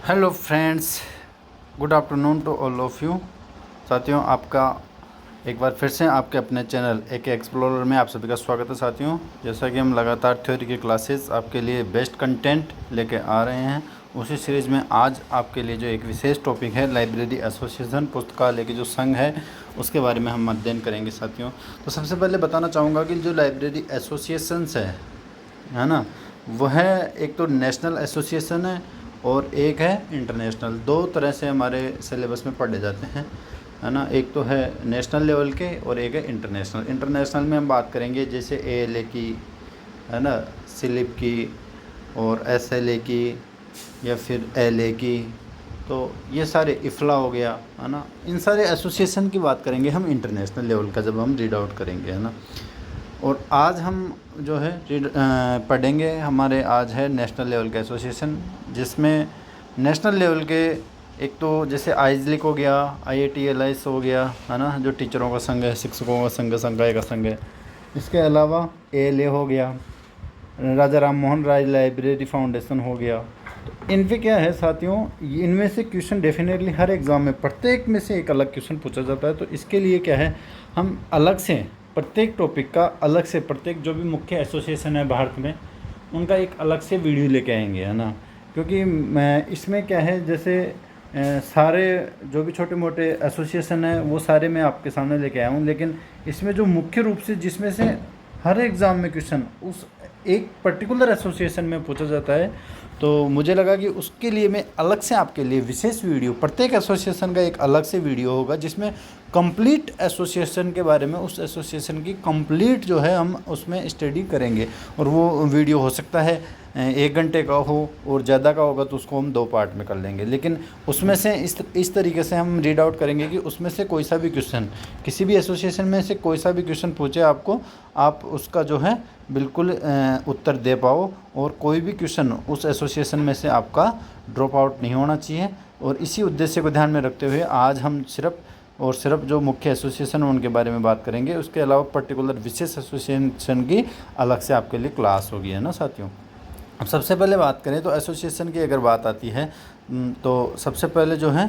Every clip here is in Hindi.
Hello friends, good afternoon to all of you. साथियों, आपका एक बार फिर से आपके अपने चैनल AK एक्सप्लोरर में आप सभी का स्वागत है। साथियों, जैसा कि हम लगातार थ्योरी की क्लासेस आपके लिए बेस्ट कंटेंट लेके आ रहे हैं, उसी सीरीज़ में आज आपके लिए जो एक विशेष टॉपिक है लाइब्रेरी एसोसिएशन, पुस्तकालय के जो संघ है उसके बारे में हम अध्ययन करेंगे। साथियों, तो सबसे पहले बताना चाहूँगा कि जो लाइब्रेरी एसोसिएशंस है ना, वह एक तो नेशनल एसोसिएशन है और एक है इंटरनेशनल। दो तरह से हमारे सिलेबस में पढ़े जाते हैं, है ना। एक तो है नेशनल लेवल के और एक है इंटरनेशनल। इंटरनेशनल में हम बात करेंगे जैसे ALA की, है ना, स्लिप की, और SLA की, या फिर LA की। तो ये सारे IFLA हो गया, है ना। इन सारे एसोसिएशन की बात करेंगे हम इंटरनेशनल लेवल का जब हम रीड आउट करेंगे, है ना। और आज हम जो है पढ़ेंगे, हमारे आज है नेशनल लेवल का एसोसिएशन, जिसमें नेशनल लेवल के एक तो जैसे आइजलिक हो गया, IATLIS हो गया, है ना, जो टीचरों का संघ है, शिक्षकों का संघ, संकाय का संघ है। इसके अलावा ALA हो गया, राजा राम मोहन राय लाइब्रेरी फाउंडेशन हो गया। तो इन पे क्या है साथियों, इनमें से क्वेश्चन डेफिनेटली हर एग्ज़ाम में प्रत्येक में से एक अलग क्वेश्चन पूछा जाता है। तो इसके लिए क्या है, हम अलग से प्रत्येक टॉपिक का अलग से, प्रत्येक जो भी मुख्य एसोसिएशन है भारत में, उनका एक अलग से वीडियो लेके आएंगे, है ना। क्योंकि मैं इसमें क्या है, जैसे सारे जो भी छोटे मोटे एसोसिएशन है वो सारे मैं आपके सामने लेके आया हूँ, लेकिन इसमें जो मुख्य रूप से जिसमें से हर एग्ज़ाम में क्वेश्चन उस एक पर्टिकुलर एसोसिएशन में पूछा जाता है, तो मुझे लगा कि उसके लिए मैं अलग से आपके लिए विशेष वीडियो, प्रत्येक एसोसिएशन का एक अलग से वीडियो होगा जिसमें कंप्लीट एसोसिएशन के बारे में, उस एसोसिएशन की कंप्लीट जो है हम उसमें स्टडी करेंगे। और वो वीडियो हो सकता है 1 घंटे का हो, और ज़्यादा का होगा तो उसको हम 2 पार्ट में कर लेंगे। लेकिन उसमें से इस तरीके से हम रीड आउट करेंगे कि उसमें से कोई सा भी क्वेश्चन, किसी भी एसोसिएशन में से कोई सा भी क्वेश्चन पूछे आपको, आप उसका जो है बिल्कुल उत्तर दे पाओ, और कोई भी क्वेश्चन उस एसोसिएशन में से आपका ड्रॉप आउट नहीं होना चाहिए। और इसी उद्देश्य को ध्यान में रखते हुए आज हम सिर्फ और सिर्फ जो मुख्य एसोसिएशन है उनके बारे में बात करेंगे। उसके अलावा पर्टिकुलर विशेष एसोसिएशन की अलग से आपके लिए क्लास होगी, है ना साथियों। अब सबसे पहले बात करें तो एसोसिएशन की अगर बात आती है, तो सबसे पहले जो है,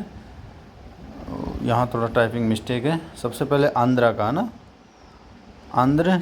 यहाँ थोड़ा टाइपिंग मिस्टेक है, सबसे पहले आंध्रा का ना, आंध्र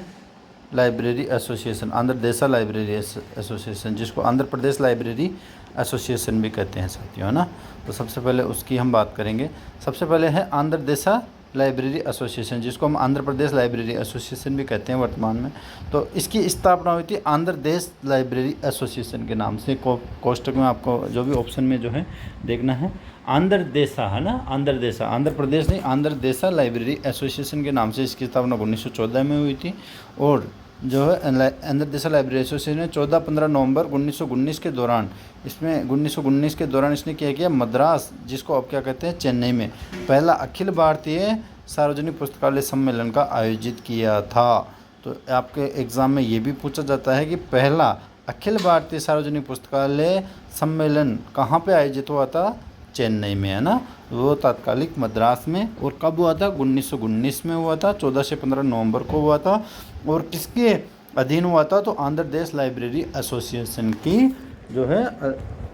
लाइब्रेरी एसोसिएशन, आंध्र देशा लाइब्रेरी एसोसिएशन, जिसको आंध्र प्रदेश लाइब्रेरी एसोसिएशन भी कहते हैं साथियों, है ना। तो सबसे पहले उसकी हम बात करेंगे। सबसे पहले है आंध्र देशा लाइब्रेरी एसोसिएशन, जिसको हम आंध्र प्रदेश लाइब्रेरी एसोसिएशन भी कहते हैं वर्तमान में। तो इसकी स्थापना हुई थी आंध्र देश लाइब्रेरी एसोसिएशन के नाम से। कोष्टक में आपको जो भी ऑप्शन में जो है देखना है, आंध्र देशा, है ना, आंध्र देशा, आंध्र प्रदेश नहीं, आंध्र देशा लाइब्रेरी एसोसिएशन के नाम से इसकी स्थापना 1914 में हुई थी। और जो है आंध्र देशा लाइब्रेरी एसोसिएशन ने 14-15 नवंबर 1919 के दौरान, इसमें 1919 के दौरान इसने क्या किया, मद्रास, जिसको अब क्या कहते हैं चेन्नई में, पहला अखिल भारतीय सार्वजनिक पुस्तकालय सम्मेलन का आयोजित किया था। तो आपके एग्ज़ाम में ये भी पूछा जाता है कि पहला अखिल भारतीय सार्वजनिक पुस्तकालय सम्मेलन कहाँ पे आयोजित हुआ था, चेन्नई में, है ना। वो तात्कालिक मद्रास में, और कब हुआ था, 1919 में हुआ था, 14 से 15 नवंबर को हुआ था। और किसके अधीन हुआ था, तो आंध्र प्रदेश लाइब्रेरी एसोसिएशन की जो है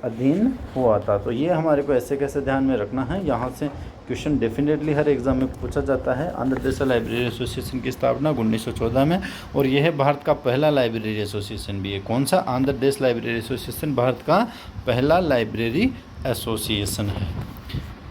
अधीन हुआ था। तो ये हमारे को ऐसे कैसे ध्यान में रखना है, यहाँ से क्वेश्चन डेफिनेटली हर एग्जाम में पूछा जाता है। आंध्र प्रदेश लाइब्रेरी एसोसिएशन की स्थापना 1914 में, और यह है भारत का पहला लाइब्रेरी एसोसिएशन भी है। कौन सा, आंध्र प्रदेश लाइब्रेरी एसोसिएशन भारत का पहला लाइब्रेरी एसोसिएशन है।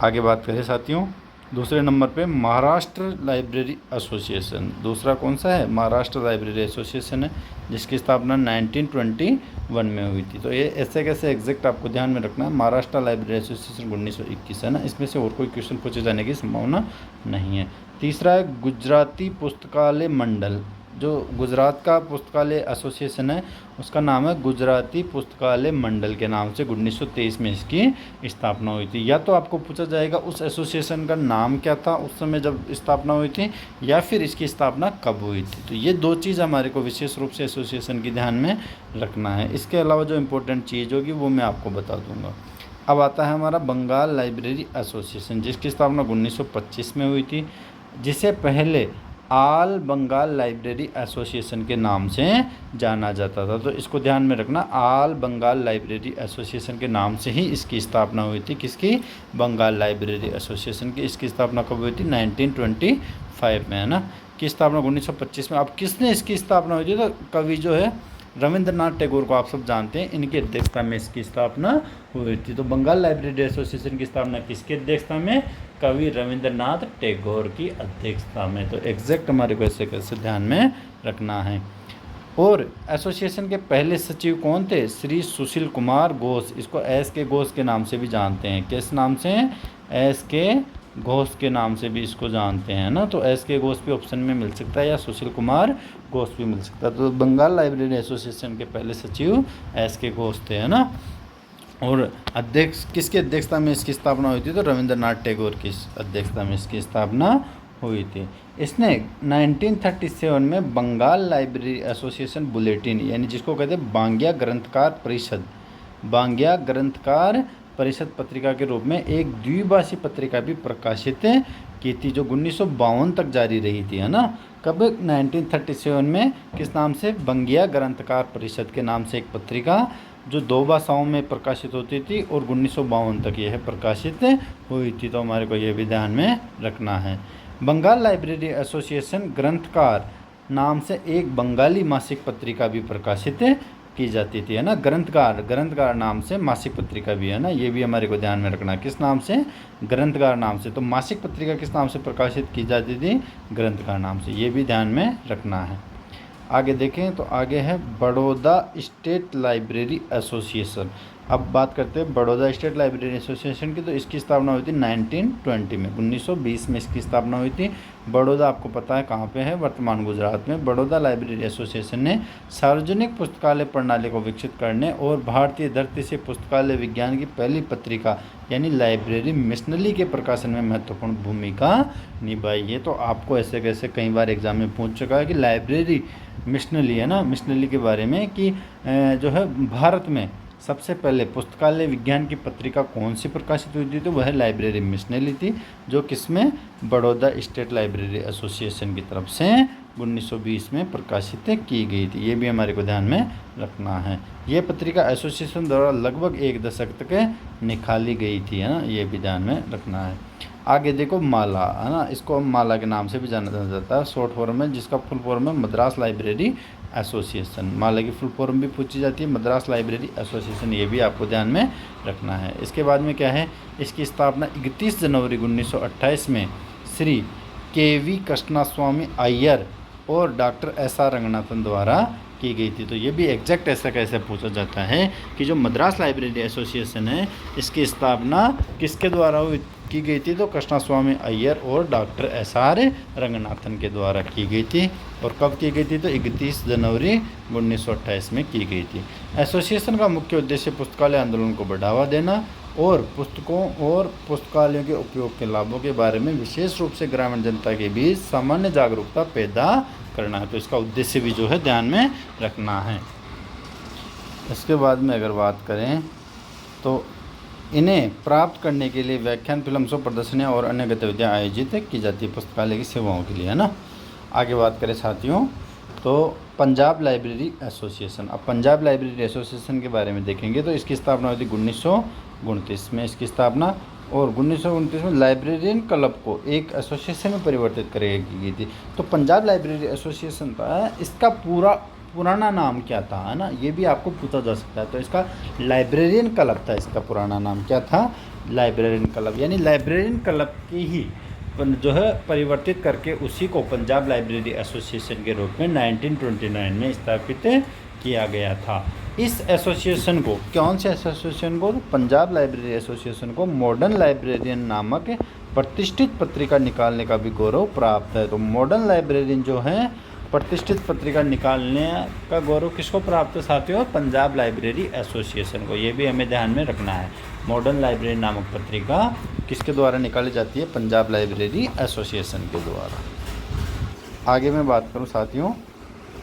आगे बात करें साथियों, दूसरे नंबर पे महाराष्ट्र लाइब्रेरी एसोसिएशन। दूसरा कौन सा है, महाराष्ट्र लाइब्रेरी एसोसिएशन है, जिसकी स्थापना 1921 में हुई थी। तो ये ऐसे कैसे एग्जैक्ट आपको ध्यान में रखना है, महाराष्ट्र लाइब्रेरी एसोसिएशन 1921 है ना। इसमें से और कोई क्वेश्चन पूछे जाने की संभावना नहीं है। तीसरा है गुजराती पुस्तकालय मंडल। जो गुजरात का पुस्तकालय एसोसिएशन है उसका नाम है गुजराती पुस्तकालय मंडल के नाम से 1923 में इसकी स्थापना हुई थी। या तो आपको पूछा जाएगा उस एसोसिएशन का नाम क्या था उस समय जब स्थापना हुई थी, या फिर इसकी स्थापना कब हुई थी। तो ये दो चीज़ हमारे को विशेष रूप से एसोसिएशन की ध्यान में रखना है। इसके अलावा जो इम्पोर्टेंट चीज़ होगी वो मैं आपको बता दूँगा। अब आता है हमारा बंगाल लाइब्रेरी एसोसिएशन, जिसकी स्थापना 1925 में हुई थी, जिसे पहले ऑल बंगाल लाइब्रेरी एसोसिएशन के नाम से जाना जाता था। तो इसको ध्यान में रखना, ऑल बंगाल लाइब्रेरी एसोसिएशन के नाम से ही इसकी स्थापना हुई थी। किसकी? बंगाल लाइब्रेरी एसोसिएशन की। इसकी स्थापना कब हुई थी? 1925 में, है ना, की स्थापना 1925 में। अब किसने इसकी स्थापना हुई थी? तो कवि जो है रविंद्रनाथ टैगोर को आप सब जानते हैं, इनकी अध्यक्षता में इसकी स्थापना हुई थी। तो बंगाल लाइब्रेरी एसोसिएशन की स्थापना किसकी अध्यक्षता में? कवि रविंद्रनाथ टैगोर की अध्यक्षता में। तो एग्जैक्ट हमारे को ऐसे कैसे ध्यान में रखना है। और एसोसिएशन के पहले सचिव कौन थे? श्री सुशील कुमार घोष। इसको एस के घोष के नाम से भी जानते हैं। किस नाम से? एस के घोष के नाम से भी इसको जानते हैं ना। तो एस के घोष भी ऑप्शन में मिल सकता है या सुशील कुमार घोष भी मिल सकता है। तो बंगाल लाइब्रेरी एसोसिएशन के पहले सचिव एस के घोष थे, है ना। और अध्यक्ष किसकी अध्यक्षता में इसकी स्थापना हुई थी? तो रविंद्रनाथ टैगोर की अध्यक्षता में इसकी स्थापना हुई थी। इसने 1937 में बंगाल लाइब्रेरी एसोसिएशन बुलेटिन, यानी जिसको कहते हैं बांग्या ग्रंथकार परिषद, बांग्या ग्रंथकार परिषद पत्रिका के रूप में एक द्विभाषी पत्रिका भी प्रकाशित की थी, जो 1952 तक जारी रही थी, है ना। कब? 1937 में। किस नाम से? बंगिया ग्रंथकार परिषद के नाम से एक पत्रिका जो 2 भाषाओं में प्रकाशित होती थी और 1952 तक यह प्रकाशित हुई थी। तो हमारे को यह भी ध्यान में रखना है। बंगाल लाइब्रेरी एसोसिएशन ग्रंथकार नाम से एक बंगाली मासिक पत्रिका भी प्रकाशित की जाती थी, है ना। ग्रंथकार नाम से मासिक पत्रिका भी, है ना, ये भी हमारे को ध्यान में रखना है। किस नाम से? ग्रंथकार नाम से। तो मासिक पत्रिका किस नाम से प्रकाशित की जाती थी? ग्रंथकार नाम से। ये भी ध्यान में रखना है। आगे देखें तो आगे है बड़ौदा स्टेट लाइब्रेरी एसोसिएशन। अब बात करते हैं बड़ौदा स्टेट लाइब्रेरी एसोसिएशन की। तो इसकी स्थापना हुई थी 1920 में, 1920 में इसकी स्थापना हुई थी। बड़ौदा आपको पता है कहाँ पे है? वर्तमान गुजरात में। बड़ौदा लाइब्रेरी एसोसिएशन ने सार्वजनिक पुस्तकालय प्रणाली को विकसित करने और भारतीय धरती से पुस्तकालय विज्ञान की पहली पत्रिका यानी लाइब्रेरी मिशनरी के प्रकाशन में महत्वपूर्ण भूमिका निभाई है। तो आपको ऐसे कैसे कई बार एग्जाम में पूछ चुका है कि लाइब्रेरी मिशनरी, है ना, मिशनरी के बारे में कि जो है भारत में सबसे पहले पुस्तकालय विज्ञान की पत्रिका कौन सी प्रकाशित हुई थी? तो वह लाइब्रेरी मिशनरी थी, जो किसमें? बड़ौदा स्टेट लाइब्रेरी एसोसिएशन की तरफ से 1920 में प्रकाशित की गई थी। ये भी हमारे को ध्यान में रखना है। ये पत्रिका एसोसिएशन द्वारा लगभग 1 दशक तक निकाली गई थी, है ना, ये भी ध्यान में रखना है। आगे देखो माला, है ना, इसको माला के नाम से भी जाना जाता है शॉर्ट फॉर्म में, जिसका फुल फॉर्म है मद्रास लाइब्रेरी एसोसिएशन। माला की फुल फॉर्म भी पूछी जाती है, मद्रास लाइब्रेरी एसोसिएशन। ये भी आपको ध्यान में रखना है। इसके बाद में क्या है? इसकी स्थापना 31 जनवरी 1928 में श्री के.वी. कृष्णास्वामी अय्यर और डॉक्टर एस.आर. रंगनाथन द्वारा की गई थी। तो ये भी एग्जैक्ट ऐसा कैसे पूछा जाता है कि जो मद्रास लाइब्रेरी एसोसिएशन है, इसकी स्थापना किसके द्वारा की गई थी? तो कृष्णास्वामी अय्यर और डॉक्टर एस.आर. रंगनाथन के द्वारा की गई थी। और कब की गई थी? तो 31 जनवरी 1928 में की गई थी। एसोसिएशन का मुख्य उद्देश्य पुस्तकालय आंदोलन को बढ़ावा देना और पुस्तकों और पुस्तकालयों के उपयोग के लाभों के बारे में विशेष रूप से ग्रामीण जनता के बीच सामान्य जागरूकता पैदा करना है। तो इसका उद्देश्य भी जो है ध्यान में रखना है। इसके बाद में अगर बात करें तो इन्हें प्राप्त करने के लिए व्याख्यान, फिल्म शो, प्रदर्शनियाँ और अन्य गतिविधियाँ आयोजित की जाती है पुस्तकालय की सेवाओं के लिए, है ना। आगे बात करें साथियों तो पंजाब लाइब्रेरी एसोसिएशन। अब पंजाब लाइब्रेरी एसोसिएशन के बारे में देखेंगे तो इसकी स्थापना हुई थी 1929 में इसकी स्थापना, और 1929 में लाइब्रेरियन क्लब को एक एसोसिएशन में परिवर्तित की गई थी। तो पंजाब लाइब्रेरी एसोसिएशन था, इसका पुराना नाम क्या था, है ना, ये भी आपको पूछा जा सकता है। तो इसका लाइब्रेरियन क्लब था, इसका पुराना नाम क्या था? लाइब्रेरियन क्लब, यानी लाइब्रेरियन क्लब की ही जो है परिवर्तित करके उसी को पंजाब लाइब्रेरी एसोसिएशन के रूप में 1929 में स्थापित किया गया था। इस एसोसिएशन को, कौन से एसोसिएशन को? पंजाब लाइब्रेरी एसोसिएशन को मॉडर्न लाइब्रेरियन नामक प्रतिष्ठित पत्रिका निकालने का भी गौरव प्राप्त है। तो मॉडर्न लाइब्रेरियन जो है प्रतिष्ठित पत्रिका निकालने का गौरव किसको प्राप्त है साथियों? पंजाब लाइब्रेरी एसोसिएशन को। ये भी हमें ध्यान में रखना है। मॉडर्न लाइब्रेरी नामक पत्रिका किसके द्वारा निकाली जाती है? पंजाब लाइब्रेरी एसोसिएशन के द्वारा। आगे मैं बात करूं साथियों,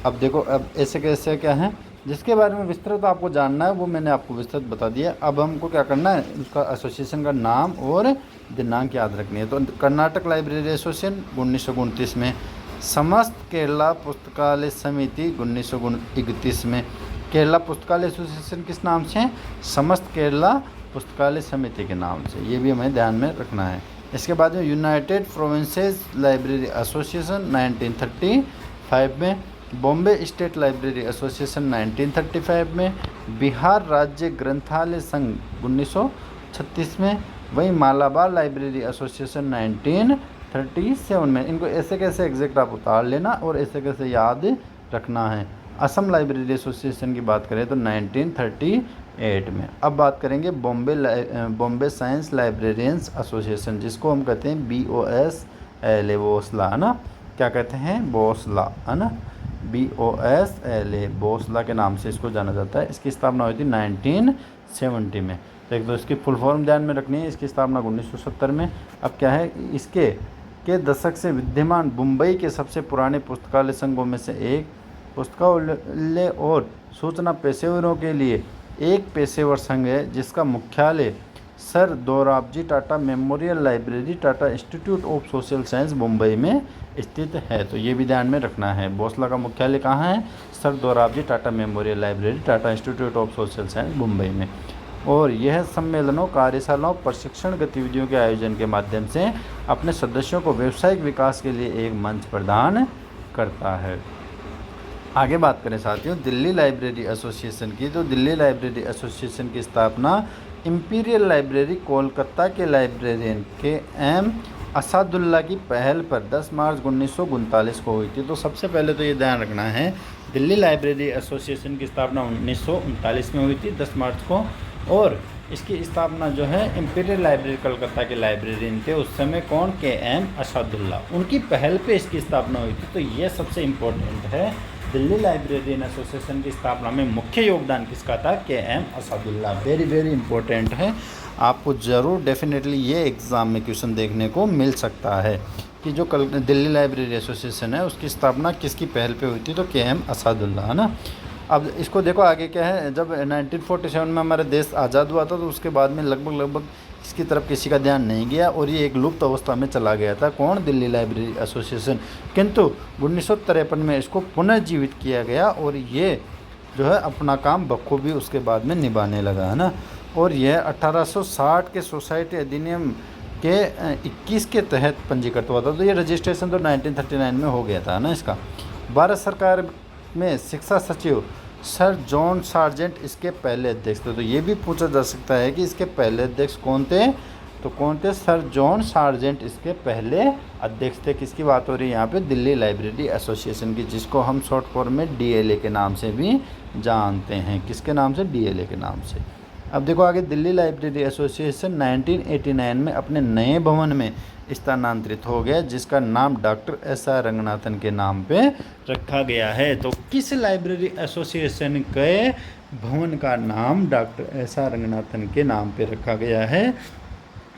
अब देखो, अब ऐसे कैसे क्या है जिसके बारे में विस्तृत आपको जानना है वो मैंने आपको विस्तृत बता दिया। अब हमको क्या करना है? उसका एसोसिएशन का नाम और दिनांक याद रखनी है। तो कर्नाटक लाइब्रेरी एसोसिएशन 1929 में, समस्त केरला पुस्तकालय समिति 1931 में। केरला पुस्तकालय एसोसिएशन किस नाम से है? समस्त केरला पुस्तकालय समिति के नाम से। ये भी हमें ध्यान में रखना है। इसके बाद में यूनाइटेड प्रोविंसेस लाइब्रेरी एसोसिएशन 1935 में, बॉम्बे स्टेट लाइब्रेरी एसोसिएशन 1935 में, बिहार राज्य ग्रंथालय संघ 1936 में, वहीं मालाबार लाइब्रेरी एसोसिएशन 1937 में। इनको ऐसे कैसे एग्जैक्ट आप उतार लेना और ऐसे कैसे याद रखना है। असम लाइब्रेरी एसोसिएशन की बात करें तो 1938 में। अब बात करेंगे बॉम्बे साइंस लाइब्रेरियंस एसोसिएशन, जिसको हम कहते हैं BOSLA, बोसला है ना, क्या कहते हैं? बोसला है ना, BOSLA, बोसला के नाम से इसको जाना जाता है। इसकी स्थापना हुई थी 1970 में। तो एक तो इसकी फुल फॉर्म ध्यान में रखनी है। इसकी स्थापना 1970 में। अब क्या है, इसके के दशक से विद्यमान मुंबई के सबसे पुराने पुस्तकालय संघों में से एक, पुस्तकालय और सूचना पेशेवरों के लिए एक पेशेवर संघ है, जिसका मुख्यालय sir Dorabji Tata memorial library, Tata institute of social science, Mumbai में स्थित है। तो ये भी ध्यान में रखना है। बोसला का मुख्यालय कहाँ है? Sir Dorabji Tata memorial library, Tata institute of social science, Mumbai में। और यह सम्मेलनों, कार्यशालाओं, प्रशिक्षण गतिविधियों के आयोजन के माध्यम से अपने सदस्यों को व्यावसायिक विकास के लिए एक मंच प्रदान करता है। आगे बात करें साथियों दिल्ली लाइब्रेरी एसोसिएशन की, तो दिल्ली लाइब्रेरी एसोसिएशन की स्थापना इंपीरियल लाइब्रेरी कोलकाता के लाइब्रेरियन KM असादुल्ला की पहल पर 10 मार्च 1939 को हुई थी। तो सबसे पहले तो ये ध्यान रखना है, दिल्ली लाइब्रेरी एसोसिएशन की स्थापना 1939 में हुई थी 10 मार्च को, और इसकी स्थापना जो है इंपीरियल लाइब्रेरी कलकत्ता के लाइब्रेरियन थे उस समय, कौन? KM असादुल्ला, उनकी पहल पे इसकी स्थापना हुई थी। तो ये सबसे इम्पोर्टेंट है। दिल्ली लाइब्रेरियन एसोसिएशन की स्थापना में मुख्य योगदान किसका था? KM Asadullah. Very very important है, आपको ज़रूर डेफिनेटली ये एग्ज़ाम में क्वेश्चन देखने को मिल सकता है कि जो कल दिल्ली लाइब्रेरी एसोसिएशन है उसकी स्थापना किसकी पहल पे हुई थी? तो KM असादुल्ला है ना। अब इसको देखो आगे क्या है, जब 1947 में हमारा देश आज़ाद हुआ था तो उसके बाद में लगभग इसकी तरफ किसी का ध्यान नहीं गया और ये एक लुप्त अवस्था में चला गया था। कौन? Delhi library association. किंतु 1953 में इसको पुनर्जीवित किया गया और ये जो है अपना काम बखूबी उसके बाद में निभाने लगा, है ना। और यह 1860 के सोसाइटी अधिनियम के 21 के तहत पंजीकृत हुआ था। तो ये रजिस्ट्रेशन तो 1939 में हो गया था ना इसका। भारत सरकार में शिक्षा सचिव सर जॉन सार्जेंट इसके पहले अध्यक्ष थे। तो ये भी पूछा जा सकता है कि इसके पहले अध्यक्ष कौन थे? तो कौन थे? सर जॉन सार्जेंट इसके पहले अध्यक्ष थे। किसकी बात हो रही है यहाँ पे? दिल्ली लाइब्रेरी एसोसिएशन की, जिसको हम शॉर्ट फॉर्म में DLA के नाम से भी जानते हैं। किसके नाम से? DLA के नाम से। अब देखो आगे, दिल्ली लाइब्रेरी एसोसिएशन 1989 में अपने नए भवन में स्थानांतरित हो गया, जिसका नाम डॉक्टर SR रंगनाथन के नाम पे रखा गया है। तो किस लाइब्रेरी एसोसिएशन के भवन का नाम डॉक्टर SR रंगनाथन के नाम पे रखा गया है?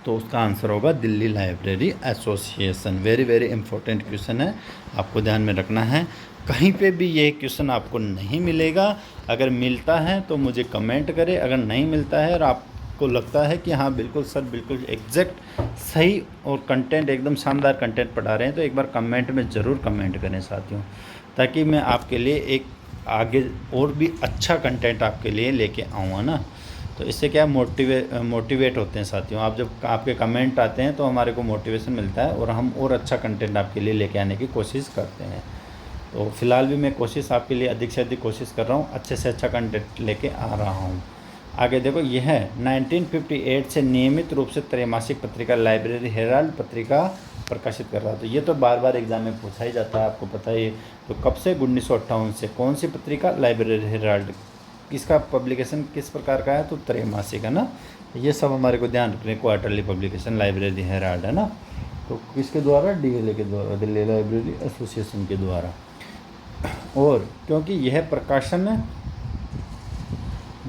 तो उसका आंसर होगा Delhi library association. Very very important question है, आपको ध्यान में रखना है। कहीं पे भी ये क्वेश्चन आपको नहीं मिलेगा। अगर मिलता है तो मुझे कमेंट करें, अगर नहीं मिलता है और आपको लगता है कि हाँ बिल्कुल सर बिल्कुल एग्जैक्ट सही और कंटेंट एकदम शानदार कंटेंट पढ़ा रहे हैं, तो एक बार कमेंट में ज़रूर कमेंट करें साथियों, ताकि मैं आपके लिए एक आगे और भी अच्छा कंटेंट आपके लिए लेके आऊँगा ना। तो इससे क्या मोटिवेट होते हैं साथियों। आप जब आपके कमेंट आते हैं तो हमारे को मोटिवेशन मिलता है और हम और अच्छा कंटेंट आपके लिए लेके आने की कोशिश करते हैं। तो फिलहाल भी मैं कोशिश आपके लिए अधिक से अधिक कोशिश कर रहा हूँ, अच्छे से अच्छा कंटेंट लेके आ रहा हूँ। आगे देखो, यह 1958 से नियमित रूप से त्रैमासिक पत्रिका लाइब्रेरी हेराल्ड पत्रिका प्रकाशित कर रहा था। तो ये तो बार बार एग्जाम में पूछा ही जाता है, आपको पता ही। तो कब से? 1958 से। कौन सी पत्रिका? Library Herald. इसका पब्लिकेशन किस प्रकार का है? तो त्रैमासिक है ना। ये सब हमारे को ध्यान रखने, क्वार्टरली पब्लिकेशन लाइब्रेरी हेराल्ड है ना। तो किसके द्वारा? DLA के द्वारा, दिल्ली लाइब्रेरी एसोसिएशन के द्वारा। और क्योंकि यह प्रकाशन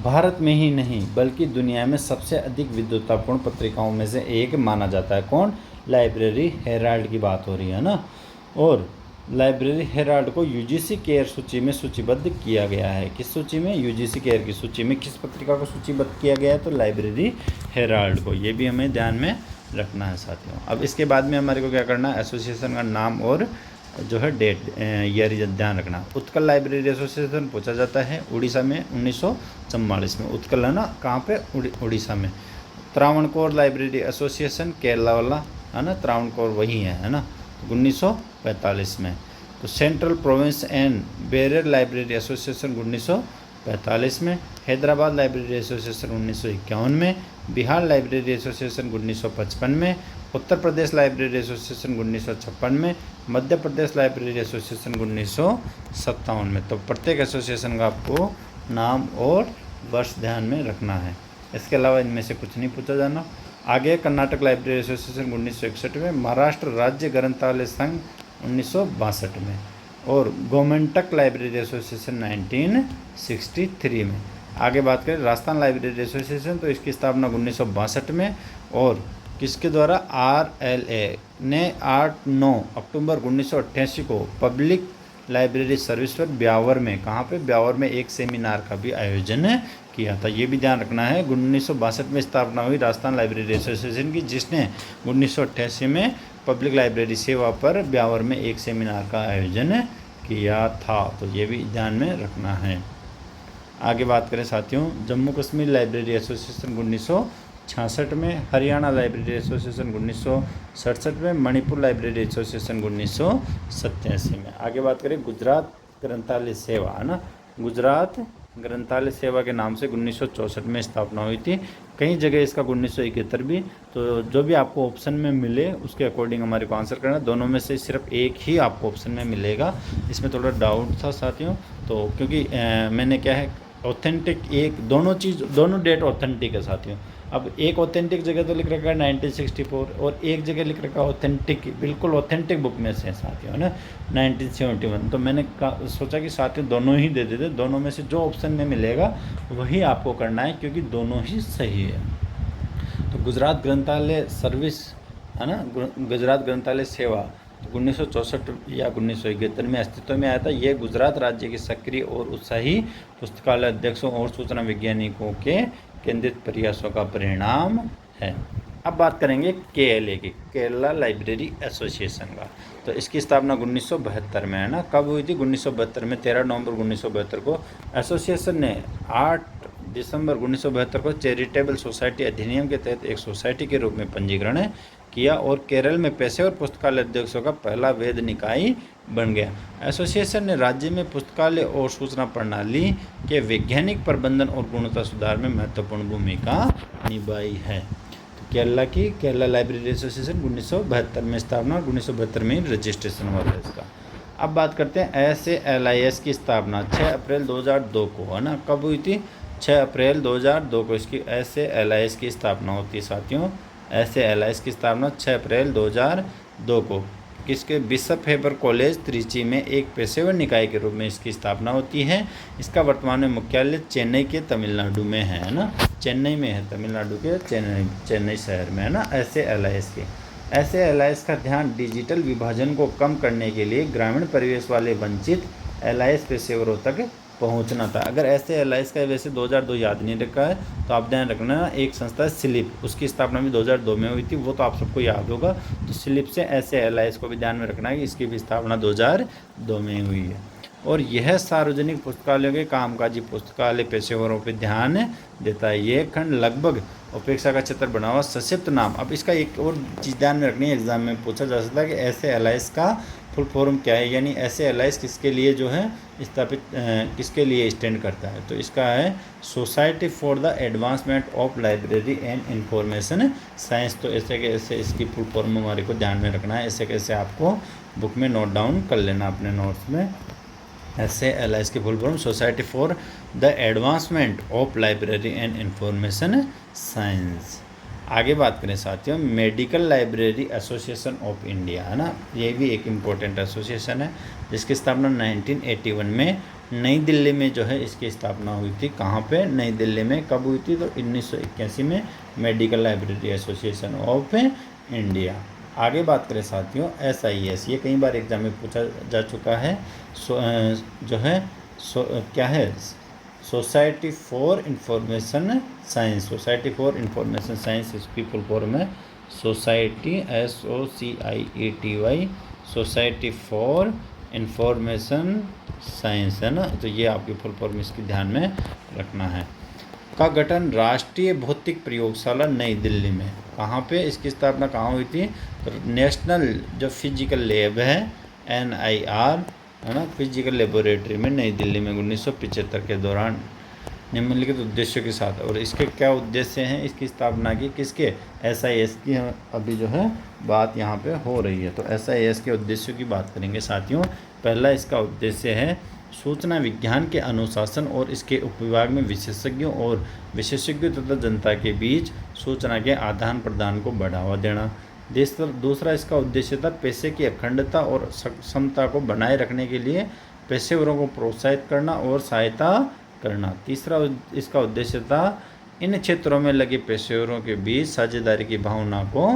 भारत में ही नहीं बल्कि दुनिया में सबसे अधिक विद्वतापूर्ण पत्रिकाओं में से एक माना जाता है। कौन? लाइब्रेरी हेराल्ड की बात हो रही है ना। और लाइब्रेरी हेराल्ड को UGC केयर सूची में सूचीबद्ध किया गया है। किस सूची में? UGC केयर की सूची में। किस पत्रिका को सूचीबद्ध किया गया है? तो लाइब्रेरी हेराल्ड को। ये भी हमें ध्यान में रखना है साथियों। अब इसके बाद में हमारे को क्या करना है? एसोसिएशन का नाम और जो है डेट ईयर ध्यान रखना। उत्कल लाइब्रेरी एसोसिएशन पूछा जाता है उड़ीसा में 1944 में। उत्कल है ना, कहाँ पे, उड़ीसा में। त्रावणकोर लाइब्रेरी एसोसिएशन केरला वाला है ना, त्रावणकोर वही है ना, 1945 में। तो central province and barrier library association 1945 में। हैदराबाद लाइब्रेरी एसोसिएशन 1951 में। बिहार लाइब्रेरी एसोसिएशन 1955 में। उत्तर प्रदेश लाइब्रेरी एसोसिएशन 1956 में। मध्य प्रदेश लाइब्रेरी एसोसिएशन 1957 में। तो प्रत्येक एसोसिएशन का आपको नाम और वर्ष ध्यान में रखना है। इसके अलावा इनमें से कुछ नहीं पूछा जाना। आगे कर्नाटक लाइब्रेरी एसोसिएशन 1961 में। महाराष्ट्र राज्य ग्रंथालय संघ 1962 में। और गोमेंटक लाइब्रेरी एसोसिएशन 1963 में। आगे बात करें राजस्थान लाइब्रेरी एसोसिएशन, तो इसकी स्थापना 1962 में। और किसके द्वारा, RLA ने 8-9 अक्टूबर 1988 को पब्लिक लाइब्रेरी सर्विस पर ब्यावर में, कहाँ पे, ब्यावर में एक सेमिनार का भी आयोजन किया था। ये भी ध्यान रखना है। 1962 में स्थापना हुई राजस्थान लाइब्रेरी एसोसिएशन की, जिसने 1988 में पब्लिक लाइब्रेरी सेवा पर ब्यावर में एक सेमिनार का आयोजन किया था। तो ये भी ध्यान में रखना है। आगे बात करें साथियों, जम्मू कश्मीर लाइब्रेरी एसोसिएशन 1966 में। हरियाणा लाइब्रेरी एसोसिएशन 1967 में। मणिपुर लाइब्रेरी एसोसिएशन 1987 में। आगे बात करें गुजरात ग्रंथालय सेवा, है ना, गुजरात ग्रंथालय सेवा के नाम से 1964 में स्थापना हुई थी। कई जगह इसका 1971 भी। तो जो भी आपको ऑप्शन में मिले उसके अकॉर्डिंग हमारे को आंसर करना। दोनों में से सिर्फ एक ही आपको ऑप्शन में मिलेगा। इसमें थोड़ा डाउट था साथियों, तो क्योंकि मैंने क्या है, ऑथेंटिक एक दोनों डेट ऑथेंटिक है साथियों। अब एक ऑथेंटिक जगह तो लिख रखा है 1964 और एक जगह लिख रखा है ऑथेंटिक, बिल्कुल ऑथेंटिक बुक में से साथियों, है ना, 1971। तो मैंने सोचा कि साथियों दोनों ही दे देते, दोनों में से जो ऑप्शन में मिलेगा वही आपको करना है, क्योंकि दोनों ही सही है। तो गुजरात ग्रंथालय सर्विस, है ना, गुजरात ग्रंथालय सेवा 1964 या 1971 में अस्तित्व में आया था। यह गुजरात राज्य के सक्रिय और उत्साही पुस्तकालय अध्यक्षों और सूचना वैज्ञानिकों के केंद्रित प्रयासों का परिणाम है। अब बात करेंगे KLA की, केरला लाइब्रेरी एसोसिएशन का। तो इसकी स्थापना 1972 में, है ना, कब हुई थी, 1972 में। 13 नवंबर 1972 को एसोसिएशन ने 8 दिसंबर 1972 को चैरिटेबल सोसाइटी अधिनियम के तहत एक सोसाइटी के रूप में पंजीकरण किया और केरल में पेशेवर पुस्तकालय अध्यक्षों का पहला वैध निकाय बन गया। एसोसिएशन ने राज्य में पुस्तकालय और सूचना प्रणाली के वैज्ञानिक प्रबंधन और गुणवत्ता सुधार में महत्वपूर्ण भूमिका निभाई है। तो केरला लाइब्रेरी एसोसिएशन 1972 में स्थापना, 1972 में रजिस्ट्रेशन हुआ था इसका। अब बात करते हैं SALIS की स्थापना 6 अप्रैल 2002 को, है ना, कब हुई थी, 6 अप्रैल 2002 को इसकी SALIS की स्थापना होती है साथियों। SALIS की स्थापना 6 अप्रैल 2002 को किसके, बिशप हेबर कॉलेज त्रिची में एक पेशेवर निकाय के रूप में इसकी स्थापना होती है। इसका वर्तमान में मुख्यालय चेन्नई के तमिलनाडु में है ना, चेन्नई में है, तमिलनाडु के चेन्नई शहर में, है ना, SALIS की। SALIS का ध्यान डिजिटल विभाजन को कम करने के लिए ग्रामीण परिवेश वाले वंचित LIS पेशेवरों तक पहुंचना था। अगर SALIS का वैसे 2002 याद नहीं रखा है तो आप ध्यान रखना, एक संस्था है स्लिप, उसकी स्थापना भी 2002 में हुई थी, वो तो आप सबको याद होगा। तो स्लिप से SALIS को भी ध्यान में रखना है कि इसकी भी स्थापना 2002 में हुई है। और यह सार्वजनिक पुस्तकालयों के कामकाजी पुस्तकालय पेशेवरों पर ध्यान देता है। यह खंड लगभग उपेक्षा का क्षेत्र बना हुआ संक्षिप्त नाम। अब इसका एक और चीज़ ध्यान में रखनी है, एग्जाम में पूछा जा सकता है कि SALIS का फुल फॉर्म क्या है, यानी SALIS किसके लिए जो है स्थापित, किसके लिए स्टैंड करता है। तो इसका है society for the advancement of library and information science. तो ऐसे कैसे इसकी फुल फॉर्म हमारे को ध्यान में रखना है, ऐसे कैसे आपको बुक में नोट डाउन कर लेना अपने नोट्स में। SALIS की full form society for the advancement of library and information science. आगे बात करें साथियों, medical library association of India, है ना, ये भी एक इम्पोर्टेंट एसोसिएशन है जिसकी स्थापना 1981 में नई दिल्ली में जो है इसकी स्थापना हुई थी। कहाँ पे, नई दिल्ली में। कब हुई थी, तो 1981 में medical library association of India. आगे बात करें साथियों SIS, ये कई बार एग्जाम में पूछा जा चुका है। जो है क्या है, society for information science, society for information science इसकी फुल फॉर्म है society SOCIETY society for information science है ना। तो ये आपकी फुल फॉर्म इसकी ध्यान में रखना है। का गठन राष्ट्रीय भौतिक प्रयोगशाला नई दिल्ली में, कहाँ पे इसकी स्थापना कहाँ हुई थी? तो नेशनल जो फिजिकल लैब है NIR है ना, फिजिकल लेबोरेटरी में नई दिल्ली में 1975 के दौरान निम्नलिखित उद्देश्यों के साथ। और इसके क्या उद्देश्य हैं इसकी स्थापना की? किसके? SIS की अभी जो है बात यहाँ पे हो रही है। तो SIS के उद्देश्यों की बात करेंगे साथियों। पहला इसका उद्देश्य है सूचना विज्ञान के अनुशासन और इसके उपविभाग में विशेषज्ञों और विशेषज्ञों तथा जनता के बीच सूचना के आदान प्रदान को बढ़ावा देना। दूसरा इसका उद्देश्य था पेशे की अखंडता और क्षमता को बनाए रखने के लिए पेशेवरों को प्रोत्साहित करना और सहायता करना। तीसरा इसका उद्देश्य था इन क्षेत्रों में लगे पेशेवरों के बीच साझेदारी की भावना को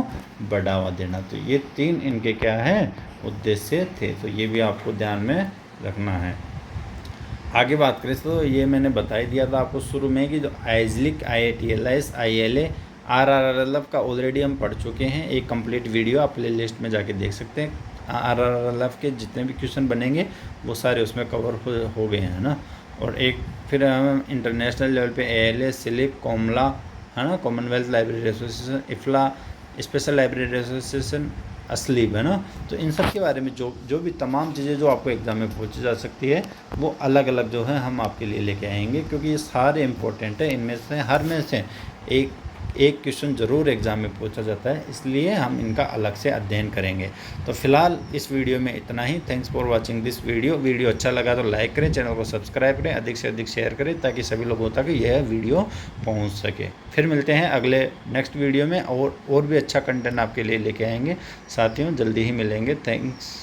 बढ़ावा देना। तो ये 3 इनके क्या है उद्देश्य थे। तो ये भी आपको ध्यान में रखना है। आगे बात करें तो ये मैंने बता ही दिया था आपको शुरू में कि जो आइजलिक, IITLS, ILA, RRLF का ऑलरेडी हम पढ़ चुके हैं। एक कंप्लीट वीडियो आप प्ले लिस्ट में जाके देख सकते हैं। RRLF के जितने भी क्वेश्चन बनेंगे वो सारे उसमें कवर हो गए हैं ना। और एक फिर हम इंटरनेशनल लेवल पे ALA, SLIP, कॉमला है ना, commonwealth library association, IFLA, special library association, ASLIB है ना। तो इन सब के बारे में जो भी तमाम चीज़ें जो आपको एग्ज़ाम में पूछी जा सकती है वो अलग अलग जो है हम आपके लिए लेके आएंगे, क्योंकि ये सारे इंपॉर्टेंट है। इनमें से हर में से एक क्वेश्चन ज़रूर एग्ज़ाम में पूछा जाता है, इसलिए हम इनका अलग से अध्ययन करेंगे। तो फिलहाल इस वीडियो में इतना ही। Thanks for watching this video अच्छा लगा तो लाइक करें, चैनल को सब्सक्राइब करें, अधिक से अधिक शेयर करें ताकि सभी लोगों तक यह वीडियो पहुंच सके। फिर मिलते हैं अगले नेक्स्ट वीडियो में और भी अच्छा कंटेंट आपके लिए लेके आएंगे साथियों। जल्दी ही मिलेंगे। थैंक्स।